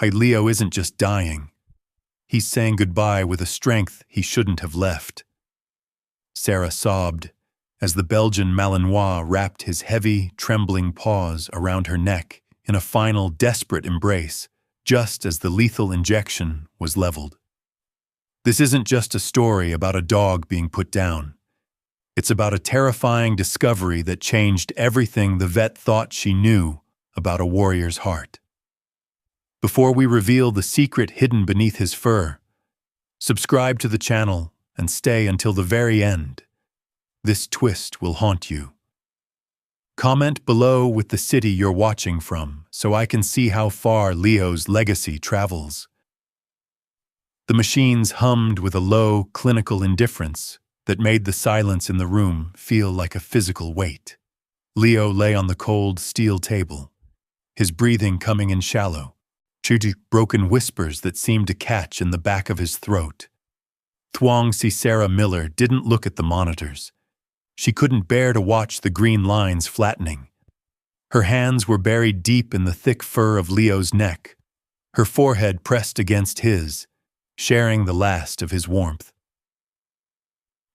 Leo isn't just dying. He's saying goodbye with a strength he shouldn't have left. Sarah sobbed as the Belgian Malinois wrapped his heavy, trembling paws around her neck in a final, desperate embrace, just as the lethal injection was leveled. This isn't just a story about a dog being put down. It's about a terrifying discovery that changed everything the vet thought she knew about a warrior's heart. Before we reveal the secret hidden beneath his fur, subscribe to the channel and stay until the very end. This twist will haunt you. Comment below with the city you're watching from so I can see how far Leo's legacy travels. The machines hummed with a low, clinical indifference that made the silence in the room feel like a physical weight. Leo lay on the cold steel table, his breathing coming in shallow, broken whispers that seemed to catch in the back of his throat. Thuong Si Sarah Miller didn't look at the monitors. She couldn't bear to watch the green lines flattening. Her hands were buried deep in the thick fur of Leo's neck, her forehead pressed against his, sharing the last of his warmth.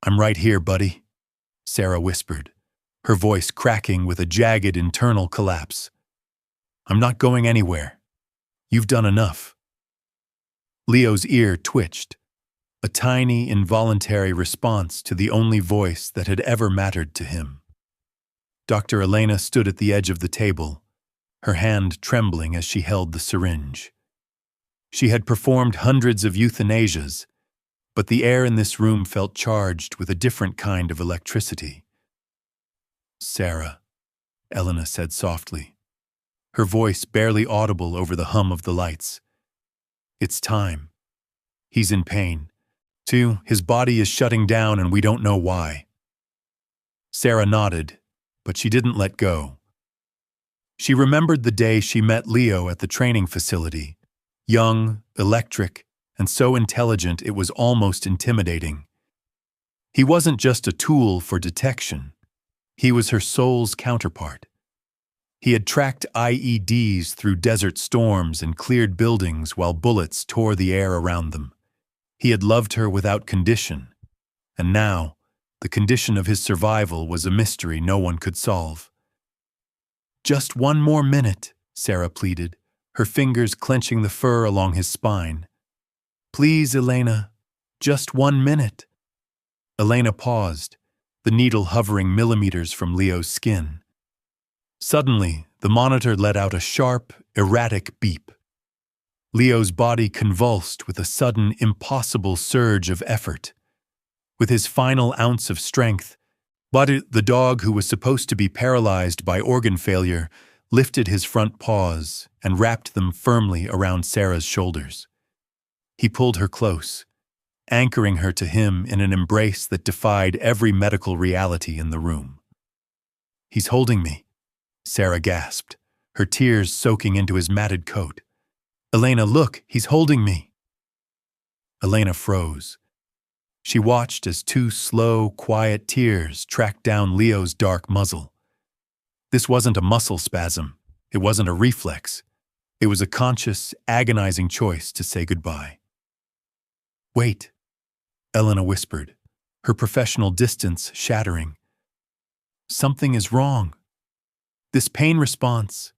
"I'm right here, buddy," Sarah whispered, her voice cracking with a jagged internal collapse. "I'm not going anywhere. You've done enough." Leo's ear twitched, a tiny, involuntary response to the only voice that had ever mattered to him. Dr. Elena stood at the edge of the table, her hand trembling as she held the syringe. She had performed hundreds of euthanasias, but the air in this room felt charged with a different kind of electricity. "Sarah," Elena said softly, her voice barely audible over the hum of the lights. "It's time. He's in pain. Too, his body is shutting down and we don't know why." Sarah nodded, but she didn't let go. She remembered the day she met Leo at the training facility, young, electric, and so intelligent it was almost intimidating. He wasn't just a tool for detection. He was her soul's counterpart. He had tracked IEDs through desert storms and cleared buildings while bullets tore the air around them. He had loved her without condition, and now the condition of his survival was a mystery no one could solve. "Just one more minute," Sarah pleaded, her fingers clenching the fur along his spine. "Please, Elena, just 1 minute." Elena paused, the needle hovering millimeters from Leo's skin. Suddenly, the monitor let out a sharp, erratic beep. Leo's body convulsed with a sudden, impossible surge of effort. With his final ounce of strength, the dog who was supposed to be paralyzed by organ failure lifted his front paws and wrapped them firmly around Sarah's shoulders. He pulled her close, anchoring her to him in an embrace that defied every medical reality in the room. "He's holding me," Sarah gasped, her tears soaking into his matted coat. "Elena, look, he's holding me." Elena froze. She watched as 2 slow, quiet tears tracked down Leo's dark muzzle. This wasn't a muscle spasm. It wasn't a reflex. It was a conscious, agonizing choice to say goodbye. "Wait," Elena whispered, her professional distance shattering. "Something is wrong. This pain response,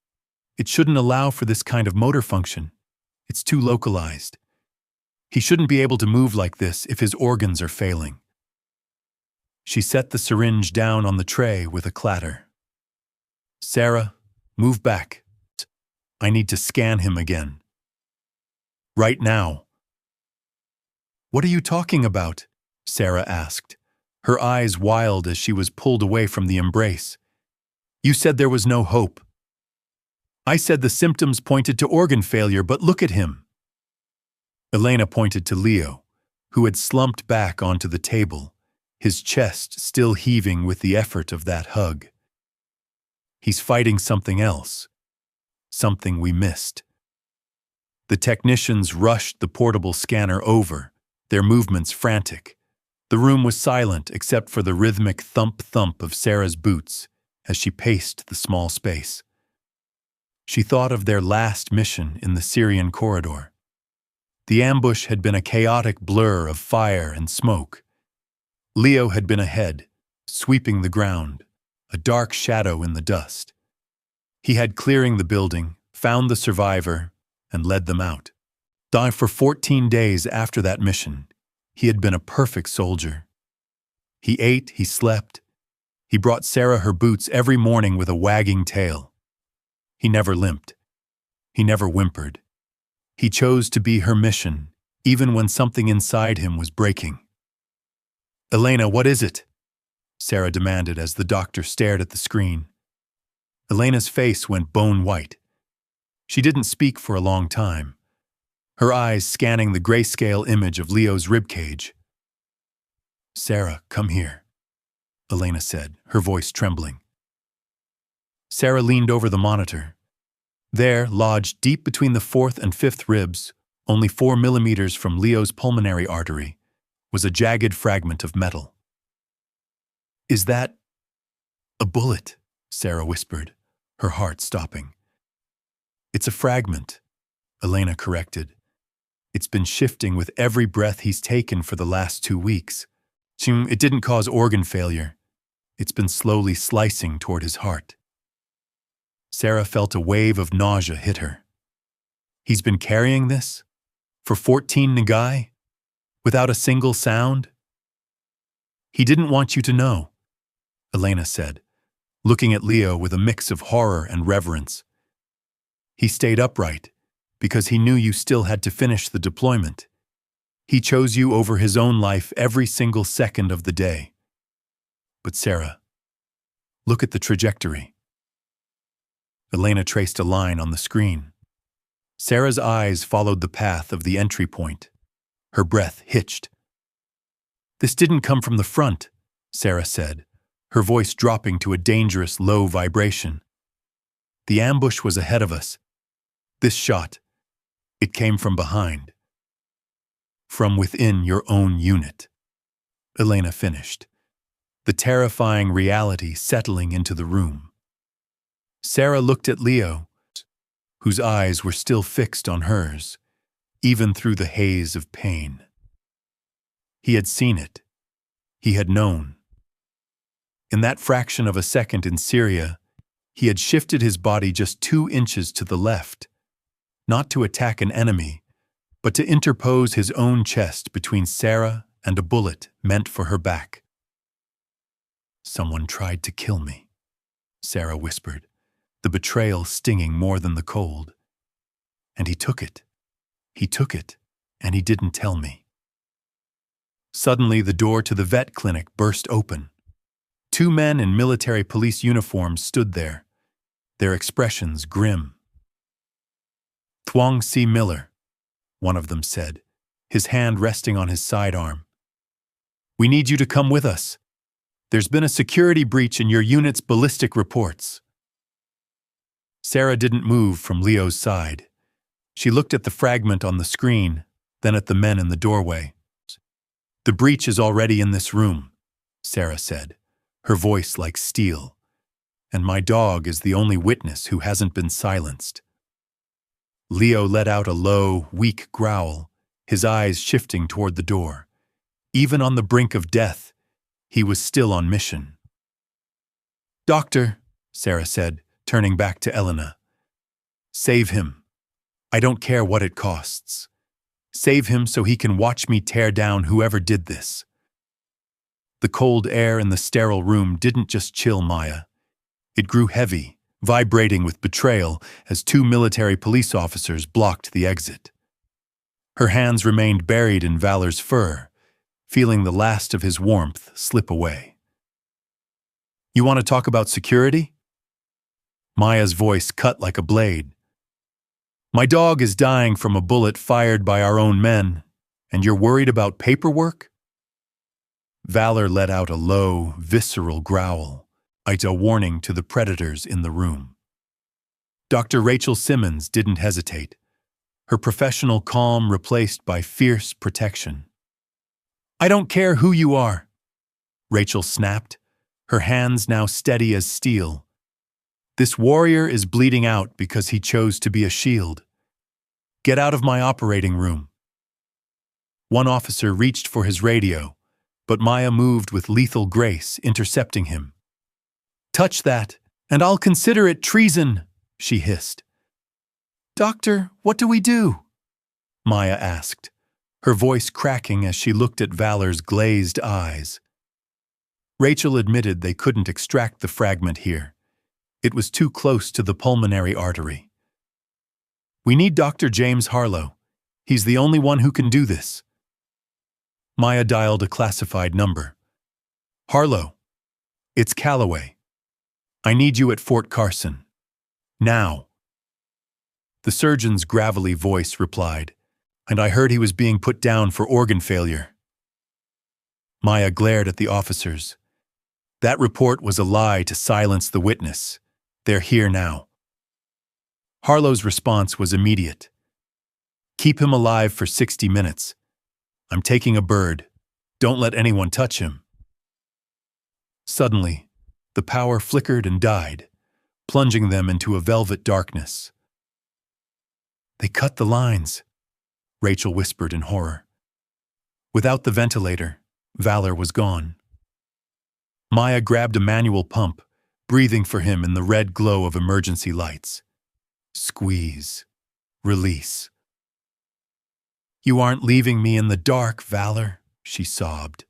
it shouldn't allow for this kind of motor function. It's too localized. He shouldn't be able to move like this if his organs are failing." She set the syringe down on the tray with a clatter. "Sarah, move back. I need to scan him again. Right now." "What are you talking about?" Sarah asked, her eyes wild as she was pulled away from the embrace. "You said there was no hope." "I said the symptoms pointed to organ failure, but look at him." Elena pointed to Leo, who had slumped back onto the table, his chest still heaving with the effort of that hug. "He's fighting something else, something we missed." The technicians rushed the portable scanner over, their movements frantic. The room was silent except for the rhythmic thump-thump of Sarah's boots as she paced the small space. She thought of their last mission in the Syrian corridor. The ambush had been a chaotic blur of fire and smoke. Leo had been ahead, sweeping the ground, a dark shadow in the dust. He had clearing the building, found the survivor, and led them out. For 14 days after that mission, he had been a perfect soldier. He ate, he slept. He brought Sarah her boots every morning with a wagging tail. He never limped. He never whimpered. He chose to be her mission, even when something inside him was breaking. "Elena, what is it?" Sarah demanded as the doctor stared at the screen. Elena's face went bone white. She didn't speak for a long time, her eyes scanning the grayscale image of Leo's ribcage. "Sarah, come here," Elena said, her voice trembling. Sarah leaned over the monitor. There, lodged deep between the 4th and 5th ribs, only 4 millimeters from Leo's pulmonary artery, was a jagged fragment of metal. "Is that a bullet?" Sarah whispered, her heart stopping. "It's a fragment," Elena corrected. "It's been shifting with every breath he's taken for the last 2 weeks. It didn't cause organ failure. It's been slowly slicing toward his heart." Sarah felt a wave of nausea hit her. "He's been carrying this? For 14 Nagai? Without a single sound?" "He didn't want you to know," Elena said, looking at Leo with a mix of horror and reverence. "He stayed upright because he knew you still had to finish the deployment. He chose you over his own life every single second of the day. But Sarah, look at the trajectory." Elena traced a line on the screen. Sarah's eyes followed the path of the entry point. Her breath hitched. "This didn't come from the front," Sarah said, her voice dropping to a dangerous low vibration. "The ambush was ahead of us. This shot, it came from behind. From within your own unit," Elena finished, the terrifying reality settling into the room. Sarah looked at Leo, whose eyes were still fixed on hers, even through the haze of pain. He had seen it. He had known. In that fraction of a second in Syria, he had shifted his body just 2 inches to the left, not to attack an enemy, but to interpose his own chest between Sarah and a bullet meant for her back. "Someone tried to kill me," Sarah whispered, the betrayal stinging more than the cold. "And he took it. He took it, and he didn't tell me." Suddenly, the door to the vet clinic burst open. 2 men in military police uniforms stood there, their expressions grim. "Thuong C. Miller," one of them said, his hand resting on his sidearm. "We need you to come with us. There's been a security breach in your unit's ballistic reports." Sarah didn't move from Leo's side. She looked at the fragment on the screen, then at the men in the doorway. "The breach is already in this room," Sarah said, her voice like steel. "And my dog is the only witness who hasn't been silenced." Leo let out a low, weak growl, his eyes shifting toward the door. Even on the brink of death, he was still on mission. "Doctor," Sarah said, turning back to Elena, "save him. I don't care what it costs. Save him so he can watch me tear down whoever did this." The cold air in the sterile room didn't just chill Maya. It grew heavy, vibrating with betrayal as 2 military police officers blocked the exit. Her hands remained buried in Valor's fur, feeling the last of his warmth slip away. "You want to talk about security?" Maya's voice cut like a blade. "My dog is dying from a bullet fired by our own men, and you're worried about paperwork?" Valor let out a low, visceral growl, a warning to the predators in the room. Dr. Rachel Simmons didn't hesitate, her professional calm replaced by fierce protection. "I don't care who you are," Rachel snapped, her hands now steady as steel. This warrior is bleeding out because he chose to be a shield. Get out of my operating room. One officer reached for his radio, but Maya moved with lethal grace, intercepting him. Touch that, and I'll consider it treason, she hissed. Doctor, what do we do? Maya asked, her voice cracking as she looked at Valor's glazed eyes. Rachel admitted they couldn't extract the fragment here. It was too close to the pulmonary artery. We need Dr. James Harlow. He's the only one who can do this. Maya dialed a classified number. Harlow, it's Calloway. I need you at Fort Carson. Now. The surgeon's gravelly voice replied, and I heard he was being put down for organ failure. Maya glared at the officers. That report was a lie to silence the witness. They're here now. Harlow's response was immediate. Keep him alive for 60 minutes. I'm taking a bird. Don't let anyone touch him. Suddenly, the power flickered and died, plunging them into a velvet darkness. They cut the lines, Rachel whispered in horror. Without the ventilator, Valor was gone. Maya grabbed a manual pump, breathing for him in the red glow of emergency lights. Squeeze. Release. You aren't leaving me in the dark, Valor, she sobbed.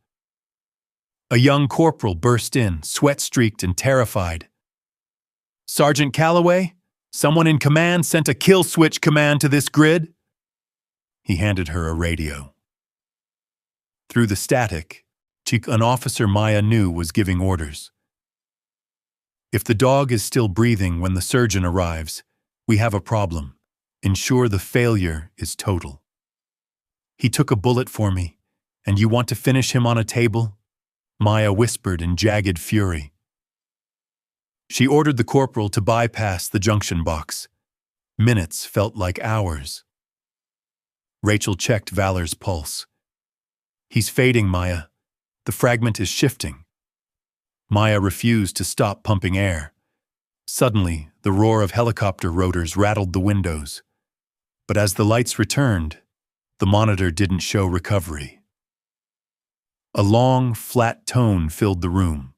A young corporal burst in, sweat-streaked and terrified. Sergeant Calloway, someone in command sent a kill switch command to this grid. He handed her a radio. Through the static, an officer Maya knew was giving orders. If the dog is still breathing when the surgeon arrives, we have a problem. Ensure the failure is total. He took a bullet for me, and you want to finish him on a table? Maya whispered in jagged fury. She ordered the corporal to bypass the junction box. Minutes felt like hours. Rachel checked Valor's pulse. He's fading, Maya. The fragment is shifting. Maya refused to stop pumping air. Suddenly, the roar of helicopter rotors rattled the windows. But as the lights returned, the monitor didn't show recovery. A long, flat tone filled the room,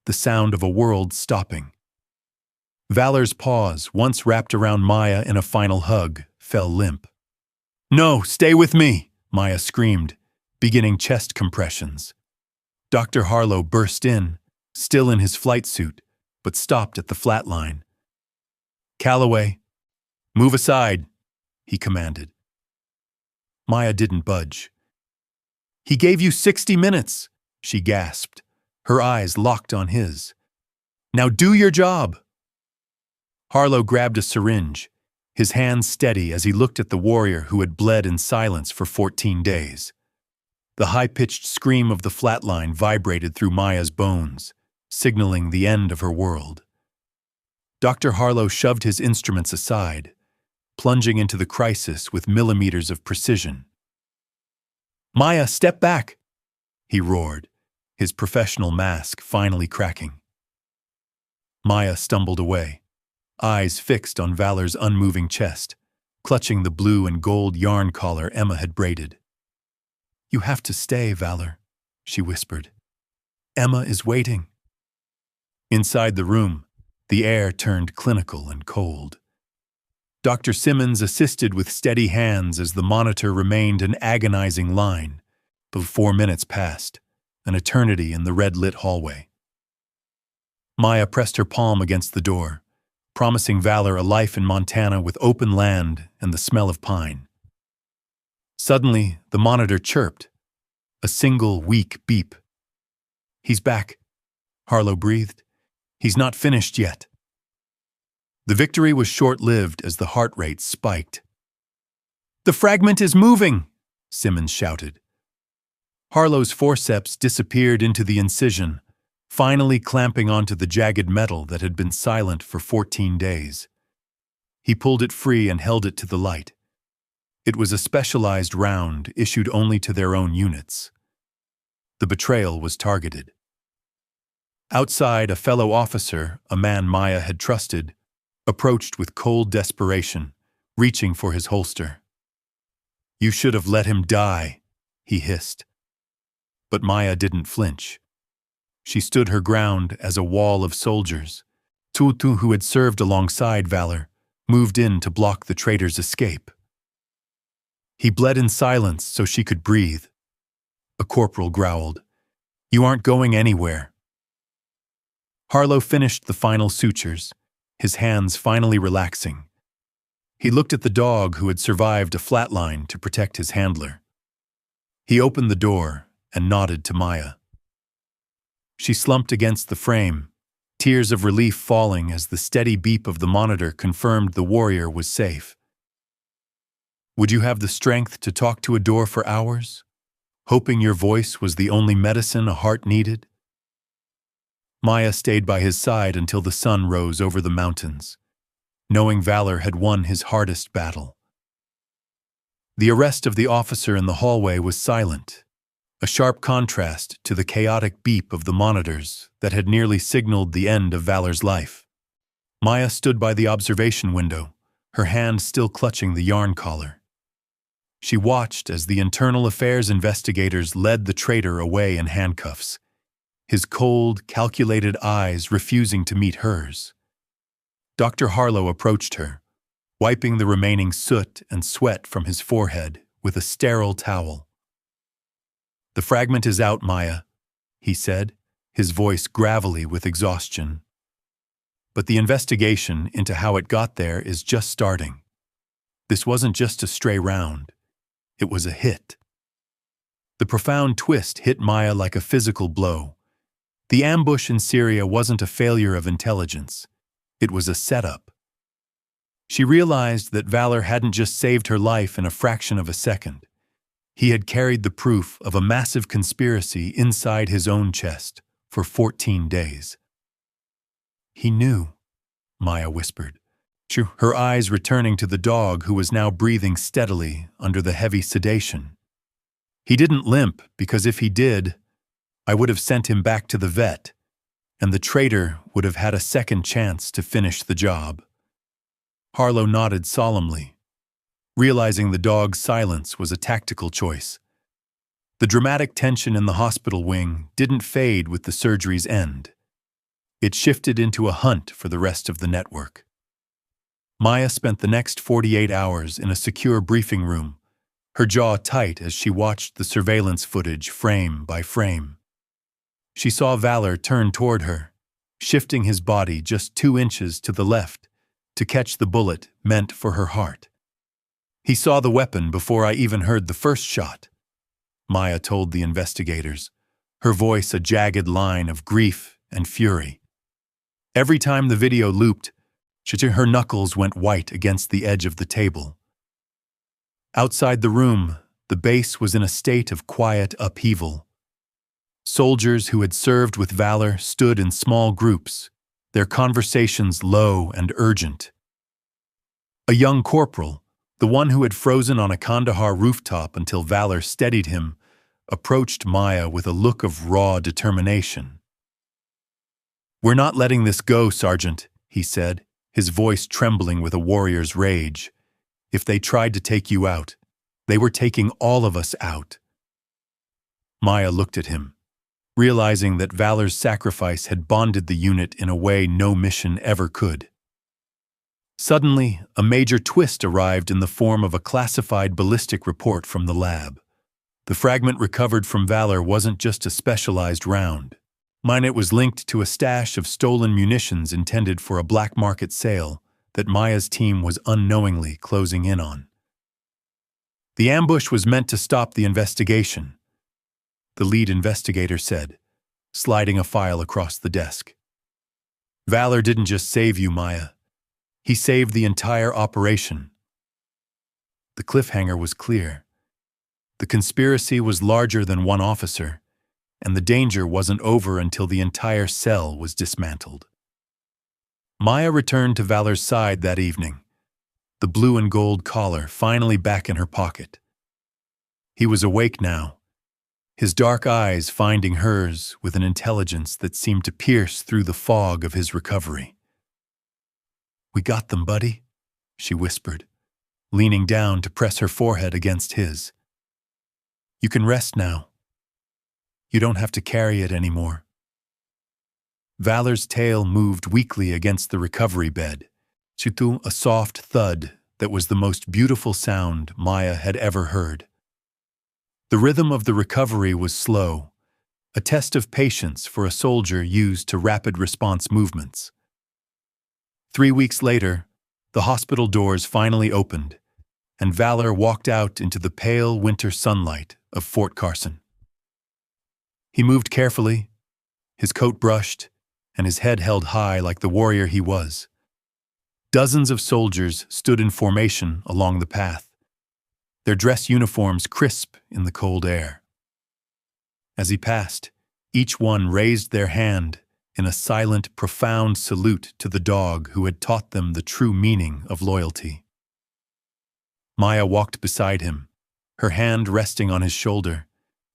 the sound of a world stopping. Valor's paws, once wrapped around Maya in a final hug, fell limp. No, stay with me, Maya screamed, beginning chest compressions. Dr. Harlow burst in, still in his flight suit, but stopped at the flat line. Calloway, move aside, he commanded. Maya didn't budge. He gave you 60 minutes, she gasped, her eyes locked on his. Now do your job. Harlow grabbed a syringe, his hands steady as he looked at the warrior who had bled in silence for 14 days. The high-pitched scream of the flatline vibrated through Maya's bones, signaling the end of her world. Dr. Harlow shoved his instruments aside, plunging into the crisis with millimeters of precision. Maya, step back, he roared, his professional mask finally cracking. Maya stumbled away, eyes fixed on Valor's unmoving chest, clutching the blue and gold yarn collar Emma had braided. You have to stay, Valor, she whispered. Emma is waiting. Inside the room, the air turned clinical and cold. Dr. Simmons assisted with steady hands as the monitor remained an agonizing line. But 4 minutes passed, an eternity in the red-lit hallway. Maya pressed her palm against the door, promising Valor a life in Montana with open land and the smell of pine. Suddenly, the monitor chirped, a single weak beep. He's back, Harlow breathed. He's not finished yet. The victory was short-lived as the heart rate spiked. The fragment is moving, Simmons shouted. Harlow's forceps disappeared into the incision, finally clamping onto the jagged metal that had been silent for 14 days. He pulled it free and held it to the light. It was a specialized round issued only to their own units. The betrayal was targeted. Outside, a fellow officer, a man Maya had trusted, approached with cold desperation, reaching for his holster. "You should have let him die," he hissed. But Maya didn't flinch. She stood her ground as a wall of soldiers. Tutu, who had served alongside Valor, moved in to block the traitor's escape. He bled in silence so she could breathe. A corporal growled, "You aren't going anywhere." Harlow finished the final sutures, his hands finally relaxing. He looked at the dog who had survived a flatline to protect his handler. He opened the door and nodded to Maya. She slumped against the frame, tears of relief falling as the steady beep of the monitor confirmed the warrior was safe. "Would you have the strength to talk to a door for hours, hoping your voice was the only medicine a heart needed?" Maya stayed by his side until the sun rose over the mountains, knowing Valor had won his hardest battle. The arrest of the officer in the hallway was silent, a sharp contrast to the chaotic beep of the monitors that had nearly signaled the end of Valor's life. Maya stood by the observation window, her hand still clutching the yarn collar. She watched as the internal affairs investigators led the traitor away in handcuffs, his cold, calculated eyes refusing to meet hers. Dr. Harlow approached her, wiping the remaining soot and sweat from his forehead with a sterile towel. "The fragment is out, Maya," he said, his voice gravelly with exhaustion. "But the investigation into how it got there is just starting. This wasn't just a stray round. It was a hit." The profound twist hit Maya like a physical blow. The ambush in Syria wasn't a failure of intelligence. It was a setup. She realized that Valor hadn't just saved her life in a fraction of a second. He had carried the proof of a massive conspiracy inside his own chest for 14 days. "He knew," Maya whispered, her eyes returning to the dog who was now breathing steadily under the heavy sedation. "He didn't limp because if he did, I would have sent him back to the vet, and the traitor would have had a second chance to finish the job." Harlow nodded solemnly, realizing the dog's silence was a tactical choice. The dramatic tension in the hospital wing didn't fade with the surgery's end. It shifted into a hunt for the rest of the network. Maya spent the next 48 hours in a secure briefing room, her jaw tight as she watched the surveillance footage frame by frame. She saw Valor turn toward her, shifting his body just 2 inches to the left to catch the bullet meant for her heart. "He saw the weapon before I even heard the first shot," Maya told the investigators, her voice a jagged line of grief and fury. Every time the video looped, her knuckles went white against the edge of the table. Outside the room, the base was in a state of quiet upheaval. Soldiers who had served with Valor stood in small groups, their conversations low and urgent. A young corporal, the one who had frozen on a Kandahar rooftop until Valor steadied him, approached Maya with a look of raw determination. "We're not letting this go, Sergeant," he said, his voice trembling with a warrior's rage. "If they tried to take you out, they were taking all of us out." Maya looked at him, realizing that Valor's sacrifice had bonded the unit in a way no mission ever could. Suddenly, a major twist arrived in the form of a classified ballistic report from the lab. The fragment recovered from Valor wasn't just a specialized round. It was linked to a stash of stolen munitions intended for a black market sale that Maya's team was unknowingly closing in on. The ambush was meant to stop the investigation, the lead investigator said, sliding a file across the desk. "Valor didn't just save you, Maya. He saved the entire operation." The cliffhanger was clear. The conspiracy was larger than one officer, and the danger wasn't over until the entire cell was dismantled. Maya returned to Valor's side that evening, the blue and gold collar finally back in her pocket. He was awake now, his dark eyes finding hers with an intelligence that seemed to pierce through the fog of his recovery. "We got them, buddy," she whispered, leaning down to press her forehead against his. "You can rest now. You don't have to carry it anymore." Valor's tail moved weakly against the recovery bed, to a soft thud that was the most beautiful sound Maya had ever heard. The rhythm of the recovery was slow, a test of patience for a soldier used to rapid response movements. 3 weeks later, the hospital doors finally opened, and Valor walked out into the pale winter sunlight of Fort Carson. He moved carefully, his coat brushed, and his head held high like the warrior he was. Dozens of soldiers stood in formation along the path, their dress uniforms crisp in the cold air. As he passed, each one raised their hand in a silent, profound salute to the dog who had taught them the true meaning of loyalty. Maya walked beside him, her hand resting on his shoulder,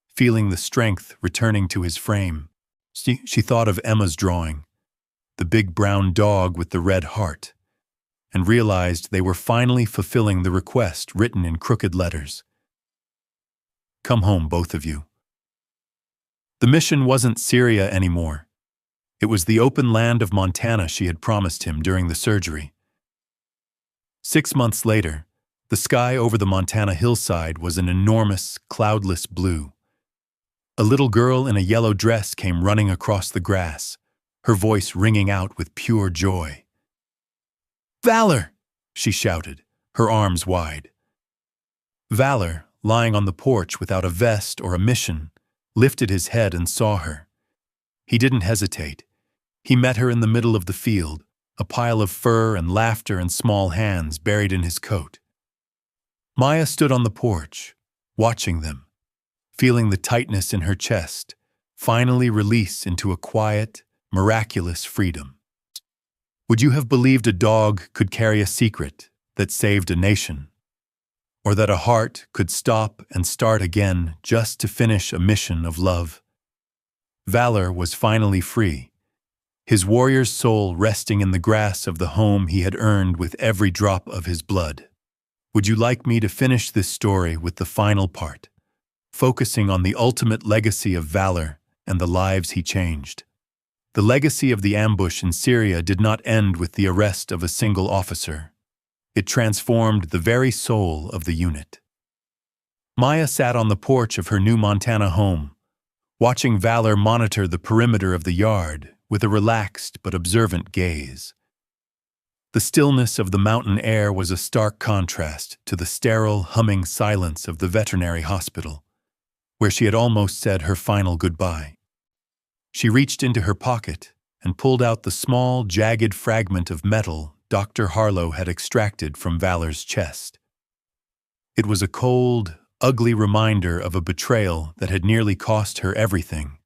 feeling the strength returning to his frame. She thought of Emma's drawing, the big brown dog with the red heart, and realized they were finally fulfilling the request written in crooked letters. "Come home, both of you." The mission wasn't Syria anymore. It was the open land of Montana she had promised him during the surgery. 6 months later, the sky over the Montana hillside was an enormous, cloudless blue. A little girl in a yellow dress came running across the grass, her voice ringing out with pure joy. "Valor!" she shouted, her arms wide. Valor, lying on the porch without a vest or a mission, lifted his head and saw her. He didn't hesitate. He met her in the middle of the field, a pile of fur and laughter and small hands buried in his coat. Maya stood on the porch, watching them, feeling the tightness in her chest finally release into a quiet, miraculous freedom. Would you have believed a dog could carry a secret that saved a nation? Or that a heart could stop and start again just to finish a mission of love? Valor was finally free, his warrior's soul resting in the grass of the home he had earned with every drop of his blood. Would you like me to finish this story with the final part, focusing on the ultimate legacy of Valor and the lives he changed? The legacy of the ambush in Syria did not end with the arrest of a single officer. It transformed the very soul of the unit. Maya sat on the porch of her new Montana home, watching Valor monitor the perimeter of the yard with a relaxed but observant gaze. The stillness of the mountain air was a stark contrast to the sterile, humming silence of the veterinary hospital, where she had almost said her final goodbye. She reached into her pocket and pulled out the small, jagged fragment of metal Dr. Harlow had extracted from Valor's chest. It was a cold, ugly reminder of a betrayal that had nearly cost her everything,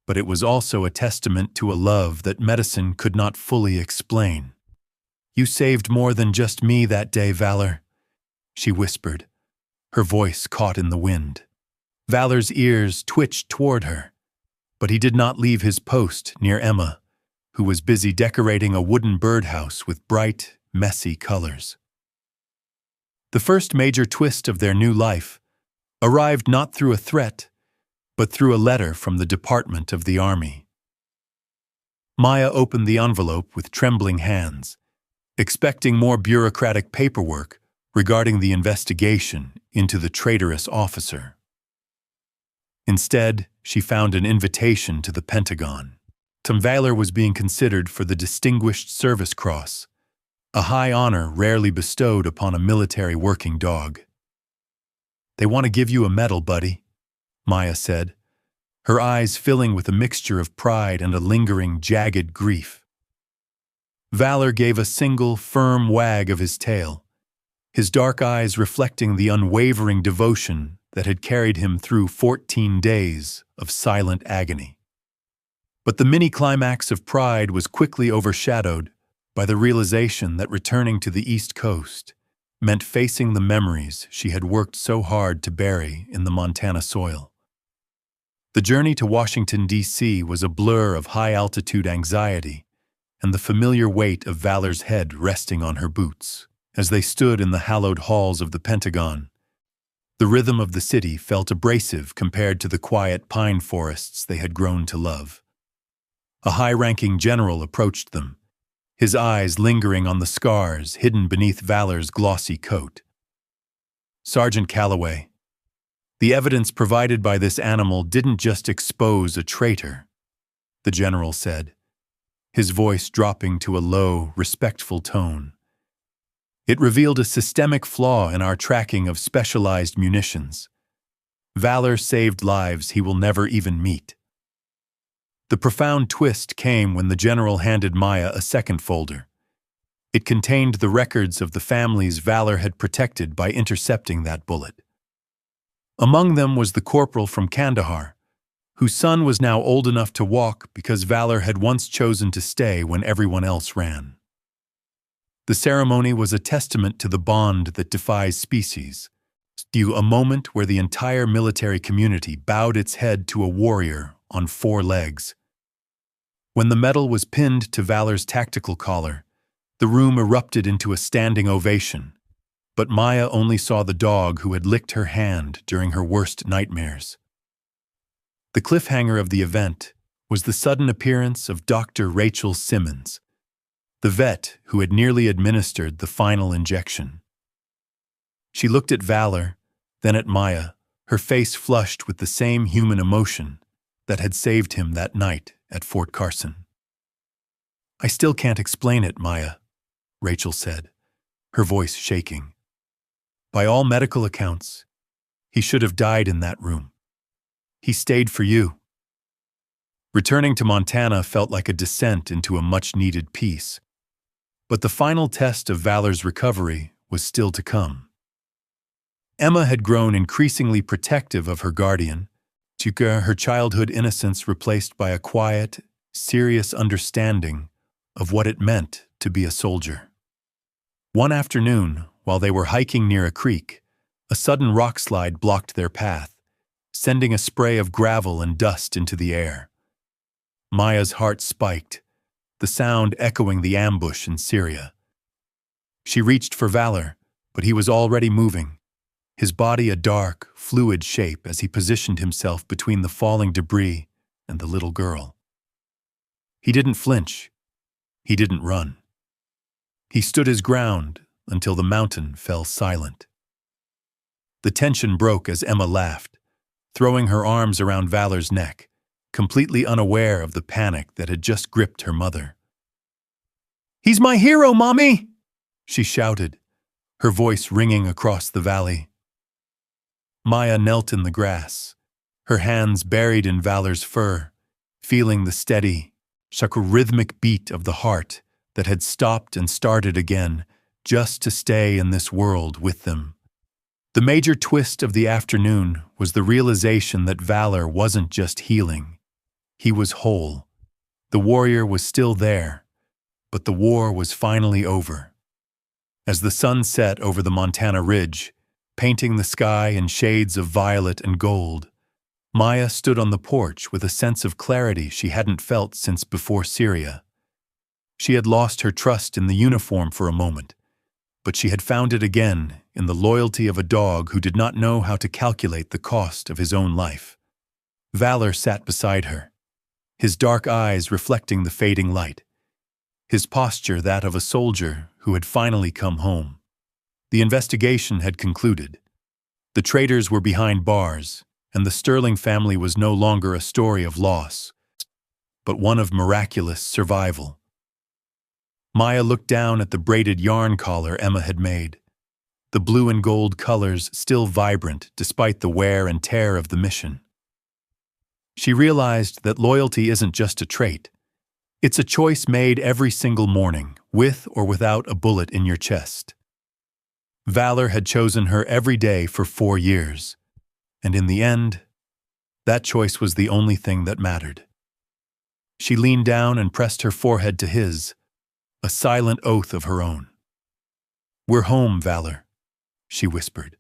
but it was also a testament to a love that medicine could not fully explain. "You saved more than just me that day, Valor," she whispered, her voice caught in the wind. Valor's ears twitched toward her, but he did not leave his post near Emma, who was busy decorating a wooden birdhouse with bright, messy colors. The first major twist of their new life arrived not through a threat, but through a letter from the Department of the Army. Maya opened the envelope with trembling hands, expecting more bureaucratic paperwork regarding the investigation into the traitorous officer. Instead, she found an invitation to the Pentagon. Valor was being considered for the Distinguished Service Cross, a high honor rarely bestowed upon a military working dog. "They want to give you a medal, buddy," Maya said, her eyes filling with a mixture of pride and a lingering, jagged grief. Valor gave a single, firm wag of his tail, his dark eyes reflecting the unwavering devotion that had carried him through 14 days of silent agony. But the mini-climax of pride was quickly overshadowed by the realization that returning to the East Coast meant facing the memories she had worked so hard to bury in the Montana soil. The journey to Washington, D.C. was a blur of high-altitude anxiety and the familiar weight of Valor's head resting on her boots. As they stood in the hallowed halls of the Pentagon, the rhythm of the city felt abrasive compared to the quiet pine forests they had grown to love. A high-ranking general approached them, his eyes lingering on the scars hidden beneath Valor's glossy coat. "Sergeant Calloway, the evidence provided by this animal didn't just expose a traitor," the general said, his voice dropping to a low, respectful tone. "It revealed a systemic flaw in our tracking of specialized munitions. Valor saved lives he will never even meet." The profound twist came when the general handed Maya a second folder. It contained the records of the families Valor had protected by intercepting that bullet. Among them was the corporal from Kandahar, whose son was now old enough to walk because Valor had once chosen to stay when everyone else ran. The ceremony was a testament to the bond that defies species, a moment where the entire military community bowed its head to a warrior on 4 legs. When the medal was pinned to Valor's tactical collar, the room erupted into a standing ovation, but Maya only saw the dog who had licked her hand during her worst nightmares. The cliffhanger of the event was the sudden appearance of Dr. Rachel Simmons, the vet who had nearly administered the final injection. She looked at Valor, then at Maya, her face flushed with the same human emotion that had saved him that night at Fort Carson. "I still can't explain it, Maya," Rachel said, her voice shaking. "By all medical accounts, he should have died in that room. He stayed for you." Returning to Montana felt like a descent into a much-needed peace. But the final test of Valor's recovery was still to come. Emma had grown increasingly protective of her guardian, her childhood innocence replaced by a quiet, serious understanding of what it meant to be a soldier. One afternoon, while they were hiking near a creek, a sudden rock slide blocked their path, sending a spray of gravel and dust into the air. Maya's heart spiked, the sound echoing the ambush in Syria. She reached for Valor, but he was already moving, his body a dark, fluid shape as he positioned himself between the falling debris and the little girl. He didn't flinch. He didn't run. He stood his ground until the mountain fell silent. The tension broke as Emma laughed, throwing her arms around Valor's neck, completely unaware of the panic that had just gripped her mother. "He's my hero, Mommy!" she shouted, her voice ringing across the valley. Maya knelt in the grass, her hands buried in Valor's fur, feeling the steady, rhythmic beat of the heart that had stopped and started again just to stay in this world with them. The major twist of the afternoon was the realization that Valor wasn't just healing. He was whole. The warrior was still there, but the war was finally over. As the sun set over the Montana Ridge, painting the sky in shades of violet and gold, Maya stood on the porch with a sense of clarity she hadn't felt since before Syria. She had lost her trust in the uniform for a moment, but she had found it again in the loyalty of a dog who did not know how to calculate the cost of his own life. Valor sat beside her, his dark eyes reflecting the fading light, his posture that of a soldier who had finally come home. The investigation had concluded. The traitors were behind bars, and the Sterling family was no longer a story of loss, but one of miraculous survival. Maya looked down at the braided yarn collar Emma had made, the blue and gold colors still vibrant despite the wear and tear of the mission. She realized that loyalty isn't just a trait. It's a choice made every single morning, with or without a bullet in your chest. Valor had chosen her every day for 4 years, and in the end, that choice was the only thing that mattered. She leaned down and pressed her forehead to his, a silent oath of her own. "We're home, Valor," she whispered.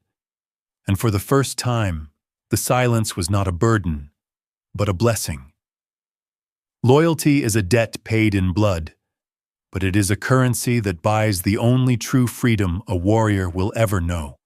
And for the first time, the silence was not a burden, but a blessing. Loyalty is a debt paid in blood, but it is a currency that buys the only true freedom a warrior will ever know.